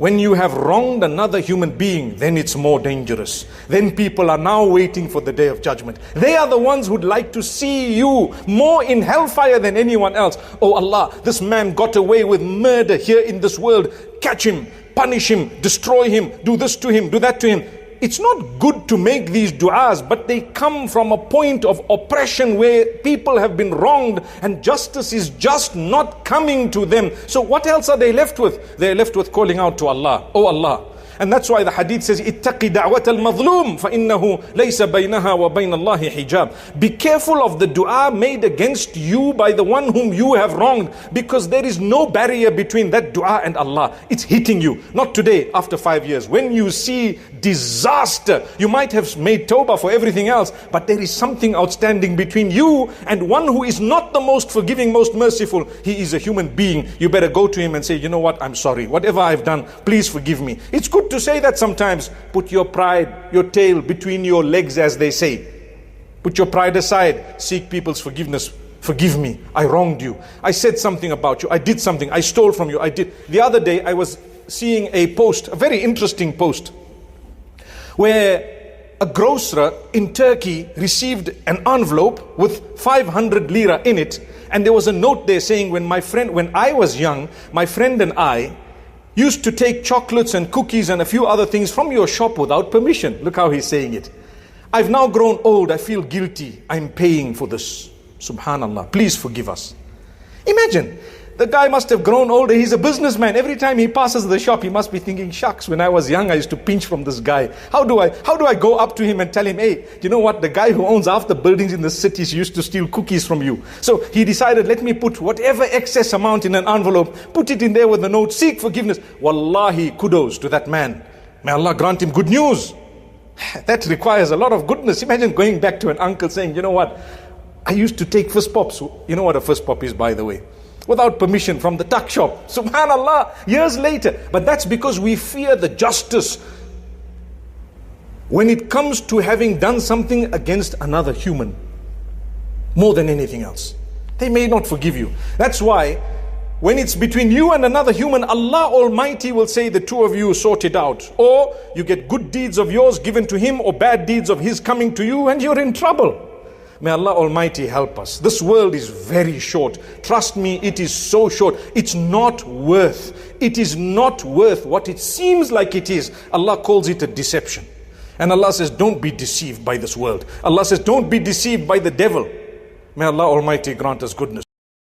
When you have wronged another human being, then it's more dangerous. Then people are now waiting for the day of judgment. They are the ones who'd like to see you more in hellfire than anyone else. Oh Allah, this man got away with murder here in this world. Catch him, punish him, destroy him, do this to him, do that to him. It's not good to make these du'as, but they come from a point of oppression where people have been wronged and justice is just not coming to them. So what else are they left with? They're left with calling out to Allah. Oh Allah. And that's why the hadith says, "Ittaqi da'wat al-mazlum, فَإِنَّهُ لَيْسَ بَيْنَهَا وَبَيْنَ اللَّهِ hijab." Be careful of the dua made against you by the one whom you have wronged, because there is no barrier between that dua and Allah. It's hitting you. Not today, after 5 years. When you see disaster, you might have made tawbah for everything else, but there is something outstanding between you and one who is not the most forgiving, most merciful. He is a human being. You better go to him and say, you know what, I'm sorry. Whatever I've done, please forgive me. It's good to say that sometimes. Put your pride, your tail between your legs, as they say. Put your pride aside. Seek people's forgiveness. Forgive me. I wronged you. I said something about you. I did something. I stole from you. I did. The other day I was seeing a post, a very interesting post, where a grocer in Turkey received an envelope with 500 lira in it, and there was a note there saying, when I was young, my friend and I used to take chocolates and cookies and a few other things from your shop without permission. Look how he's saying it. I've now grown old. I feel guilty. I'm paying for this. Subhanallah. Please forgive us. Imagine. The guy must have grown older. He's a businessman. Every time he passes the shop, he must be thinking, shucks, when I was young, I used to pinch from this guy. How do I go up to him and tell him, hey, you know what? The guy who owns half the buildings in the cities used to steal cookies from you. So he decided, let me put whatever excess amount in an envelope, put it in there with a note, seek forgiveness. Wallahi, kudos to that man. May Allah grant him good news. That requires a lot of goodness. Imagine going back to an uncle saying, you know what? I used to take first pops. You know what a first pop is, by the way? Without permission from the tuck shop. Subhanallah, years later. But that's because we fear the justice when it comes to having done something against another human, more than anything else. They may not forgive you. That's why when it's between you and another human, Allah Almighty will say the two of you sort it out. Or you get good deeds of yours given to him, or bad deeds of his coming to you, and you're in trouble. May Allah Almighty help us. This world is very short. Trust me, it is so short. It is not worth what it seems like it is. Allah calls it a deception. And Allah says, don't be deceived by this world. Allah says, don't be deceived by the devil. May Allah Almighty grant us goodness.